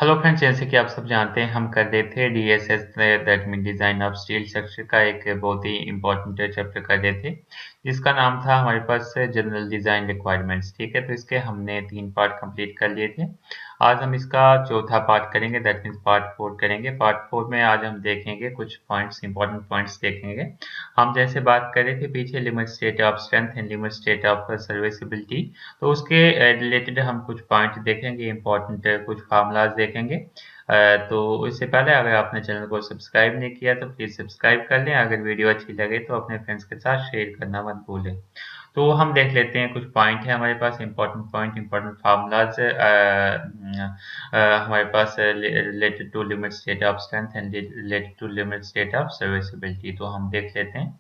Hello friends, जैसे कि आप सब जानते हैं हम कर रहे थे DSS that mean design of steel structure का एक बहुत ही इम्पोर्टेंट चैप्टर कर रहे थे जिसका नाम था हमारे पास जनरल डिज़ाइन रिक्वायरमेंट्स। ठीक है, तो इसके हमने 3 पार्ट कंप्लीट कर लिए थे। आज हम इसका चौथा पार्ट करेंगे, दैट मीन्स पार्ट 4 करेंगे। पार्ट 4 में आज हम देखेंगे कुछ पॉइंट्स, इंपॉर्टेंट पॉइंट्स देखेंगे। हम जैसे बात कर रहे थे पीछे limit state of strength and limit state of serviceability, तो उसके रिलेटेड हम कुछ पॉइंट देखेंगे, इंपॉर्टेंट कुछ फार्मूलाज देखेंगे। तो इससे पहले अगर आपने चैनल को सब्सक्राइब नहीं किया तो प्लीज़ सब्सक्राइब कर लें। अगर वीडियो अच्छी लगे तो अपने फ्रेंड्स के साथ शेयर करना मत भूलें। तो हम देख लेते हैं, कुछ पॉइंट है हमारे पास, इंपॉर्टेंट पॉइंट, इंपॉर्टेंट फार्मूलाज हमारे पास related to limit state of strength and related to limit state of serviceability. तो हम देख लेते हैं।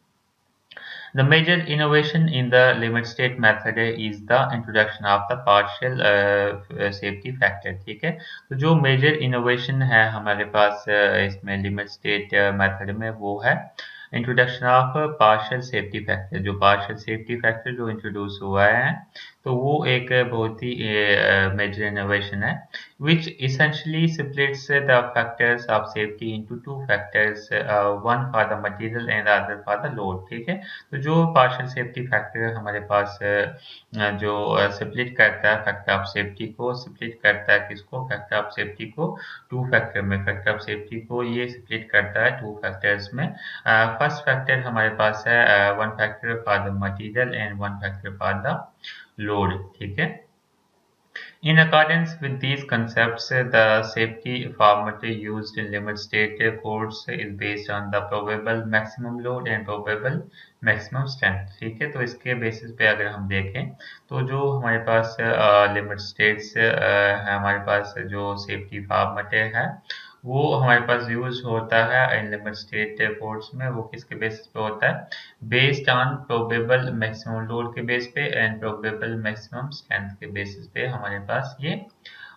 The major innovation in the limit state method is the introduction of the partial safety factor। ठीक है, तो जो मेजर इनोवेशन है हमारे पास इसमें लिमिट स्टेट मेथड में वो है introduction of partial safety factor. जो पार्शियल सेफ्टी फैक्टर जो इंट्रोड्यूस हुआ है, तो वो एक बहुत ही मेजर इनोवेशन है which essentially splits the factors of safety into two factors, one for the material and the other for the load। ठीक है, तो जो पार्शियल सेफ्टी फैक्टर हमारे पास जो स्प्लिट करता है फैक्टर ऑफ सेफ्टी को, स्प्लिट करता है किसको, फैक्टर ऑफ सेफ्टी को टू फैक्टर में। फैक्टर ऑफ सेफ्टी को ये स्प्लिट करता है टू फैक्टर्स में। फर्स्ट फैक्टर हमारे पास है one factor for the material and one factor for the load. ठीक है, in accordance with these concepts, the safety format used in limit state codes is based on the probable maximum load and probable maximum strength। ठीक है, तो इसके basis पे अगर हम देखें तो जो हमारे पास लिमिट स्टेट्स है, हमारे पास जो सेफ्टी फॉर्मेट है वो हमारे पास यूज होता है इन लिमिट स्टेट कोड्स में। वो किसके बेसिस पे होता है? Based on probable maximum load के बेस पे एंड प्रोबेबल मैक्सिमम स्ट्रेंथ के बेसिस पे हमारे पास ये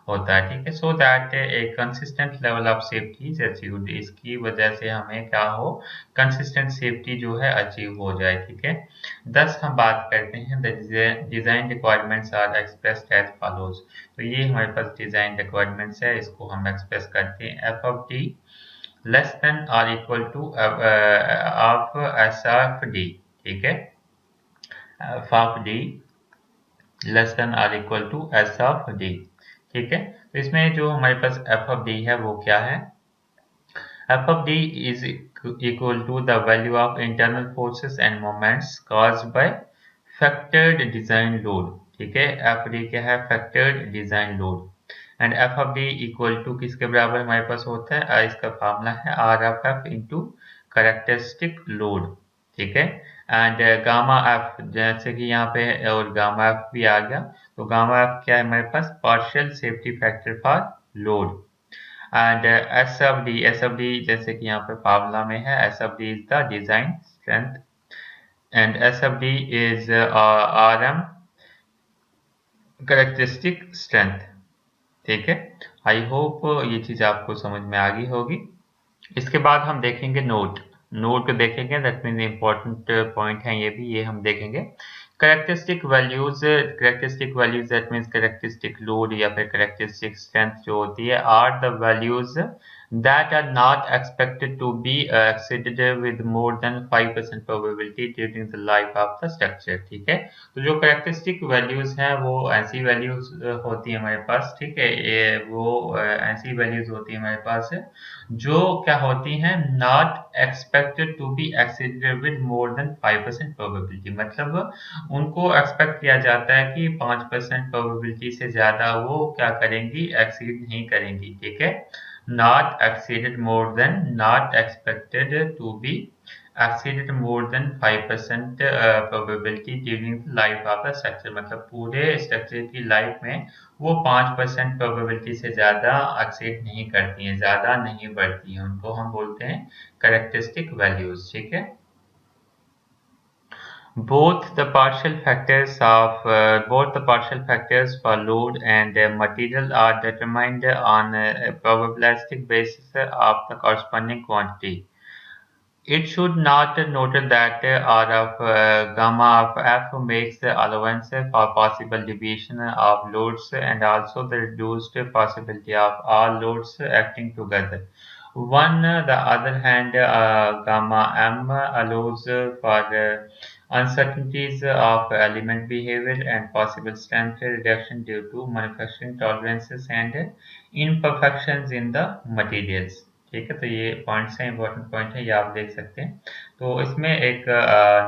होता है। ठीक है, so that A consistent level of safety is achieved. इसकी वजह से हमें क्या हो, कंसिस्टेंट सेफ्टी जो है अचीव हो जाए। ठीक है, दस हम बात करते हैं the design requirements are expressed as follows. तो ये हमारे पास डिजाइन रिक्वायरमेंट्स है, इसको हम एक्सप्रेस करते हैं F of D less than or equal to of S of D. ठीक है, F of D less than or equal to S of D. ठीक है, तो इसमें जो हमारे पास एफ ऑफ डी है वो क्या है? F of D is equal to the value of internal forces and moments caused by factored design load. ठीक है, एफ डी क्या है? Factored design load. And f of d equal to किसके बराबर हमारे पास होता है? इसका फार्मूला है r of f into characteristic load. ठीक है, एंड गामा एफ जैसे कि यहाँ पे और गामा एफ भी आ गया, तो गामा एफ क्या है हमारे पास? Partial safety factor for load. And S of D जैसे कि यहाँ पे फार्मूला में है, S of D is the design strength and S of D is R M characteristic strength. ठीक है, आई होप ये चीज आपको समझ में आ गई होगी। इसके बाद हम देखेंगे नोट देखेंगे, दैट मीन इम्पोर्टेंट पॉइंट है ये भी, ये हम देखेंगे। Characteristic values that means characteristic load या फिर करेक्टरिस्टिक स्ट्रेंथ जो होती है are the values that are not expected to be exceeded with more than 5% probability during the life of the structure। ठीक है, तो जो करेक्टरिस्टिक वैल्यूज हैं वो ऐसी वैल्यूज होती है हमारे पास। ठीक है, ये वो ऐसी वैल्यूज होती है हमारे पास जो क्या होती हैं? Not expected to be exceeded with more than 5% probability. मतलब उनको एक्सपेक्ट किया जाता है कि 5% प्रोबेबिलिटी से ज्यादा वो क्या करेंगी? एक्सीड नहीं करेंगी। ठीक है, not exceeded more than, not expected to be exceeded more than 5% probability during the life of the structure। मतलब पूरे स्ट्रक्चर की लाइफ में वो 5% प्रोबेबिलिटी से ज्यादा एक्सीड नहीं करती हैं, ज्यादा नहीं बढ़ती हैं, उनको हम बोलते हैं करेक्टरिस्टिक वैल्यूज। ठीक है, both the partial factors for load and material are determined on a probabilistic basis of the corresponding quantity It should not note that R of gamma of F makes allowance for possible deviation of loads and also the reduced possibility of all loads acting together. On the other hand, gamma M allows for uncertainties of element behavior and possible strength reduction due to manufacturing tolerances and imperfections in the materials. ठीक है, तो ये points हैं, important point है, ये आप देख सकते हैं। तो इसमें एक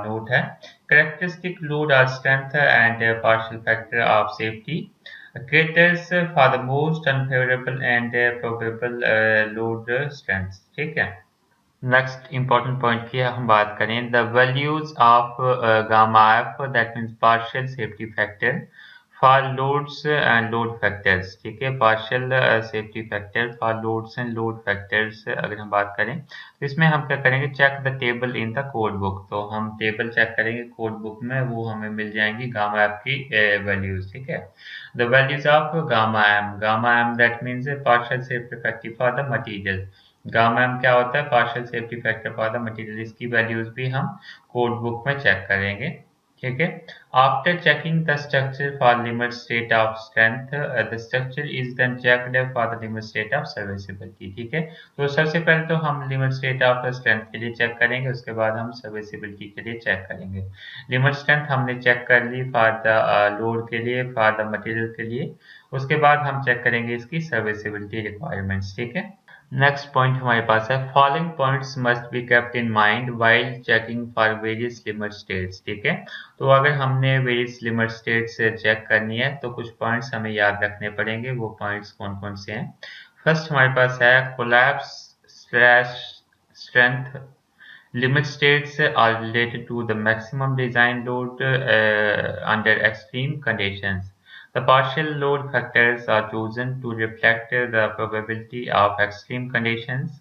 नोट है, करेक्टरिस्टिक लोड और strength and partial factor of safety caters for the most unfavorable and probable load strengths। ठीक है, नेक्स्ट इंपॉर्टेंट पॉइंट की हम बात करें, the values of gamma f that means partial safety factor for loads and load factors. ठीक है, partial safety factor for loads and load factors अगर हम बात करें तो इसमें हम क्या करेंगे, check the table in the code book. तो हम टेबल चेक करेंगे कोड बुक में, वो हमें मिल जाएंगी गामा एफ की वैल्यूज। ठीक है, the values of gamma M that means partial safety factor for the material. Gamma M क्या होता है, partial safety factor for the material. इसकी वैल्यूज भी हम कोड बुक में चेक करेंगे। ठीक है, after checking the structure for limit state of strength the structure is then checked for the limit state of serviceability. ठीक है, तो सबसे पहले तो हम लिमिट स्टेट ऑफ स्ट्रेंथ के लिए चेक करेंगे, उसके बाद हम सर्विसिबिलिटी के लिए चेक करेंगे। लिमिट स्ट्रेंथ हमने चेक कर ली फॉर द लोड के लिए, फॉर द मटेरियल के लिए, उसके बाद हम चेक करेंगे इसकी सर्विसिबिलिटी रिक्वायरमेंट्स। ठीक है, नेक्स्ट पॉइंट हमारे पास है, following points must be kept in mind while checking for various limit states. ठीक है, तो अगर हमने वेरियस लिमिट स्टेट्स चेक करनी है तो कुछ पॉइंट्स हमें याद रखने पड़ेंगे। वो पॉइंट्स कौन कौन से हैं? फर्स्ट हमारे पास है collapse slash strength. Limit states are related to the maximum design load under extreme conditions. The partial load factors are chosen to reflect the probability of extreme conditions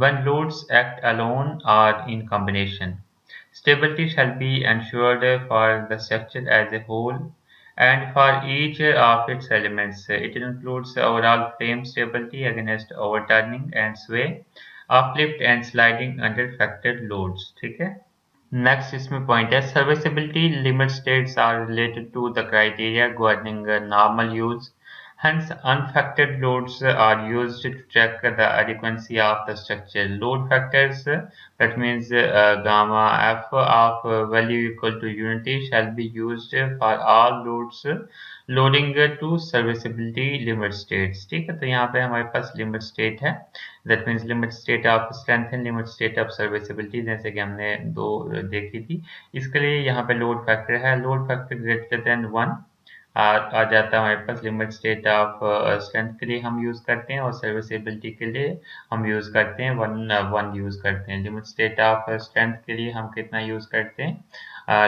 when loads act alone or in combination. Stability shall be ensured for the structure as a whole and for each of its elements. It includes overall frame stability against overturning and sway, uplift and sliding under factored loads। ठीक है, next इसमें point है, serviceability limit states are related to the criteria governing normal use. Hence, unfactored loads are used to check the adequacy of the structure. Load factors, that means gamma f of value equal to unity, shall be used for all loads loading to serviceability limit states। ठीक है, तो यहाँ पे हमारे पास limit state है, that means limit state of strength and limit state of serviceability, जैसे कि हमने दो देखी थी। इसके लिए यहाँ पे लोड फैक्टर है, लोड फैक्टर ग्रेटर देन 1 आ जाता है हमारे पास। लिमिट स्टेट ऑफ स्ट्रेंथ के लिए हम यूज करते हैं और सर्विसिबिलिटी के लिए हम यूज करते हैं 1 यूज करते हैं। लिमिट स्टेट ऑफ स्ट्रेंथ के लिए हम कितना यूज करते हैं,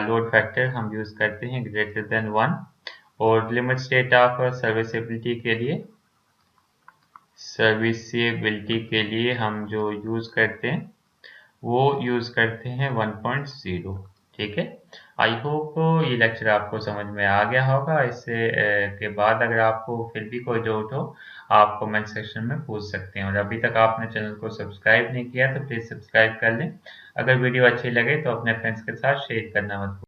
लोड फैक्टर हम यूज करते हैं ग्रेटर देन 1, और लिमिट स्टेट ऑफ सर्विसिबिलिटी के लिए हम जो यूज करते हैं वो यूज करते हैं 1.0। ठीक है, आई होप ये लेक्चर आपको समझ में आ गया होगा। इससे के बाद अगर आपको फिर भी कोई डाउट हो, आप कमेंट सेक्शन में पूछ सकते हैं। और अभी तक आपने चैनल को सब्सक्राइब नहीं किया तो प्लीज़ सब्सक्राइब कर लें। अगर वीडियो अच्छी लगे तो अपने फ्रेंड्स के साथ शेयर करना मत भूलिए।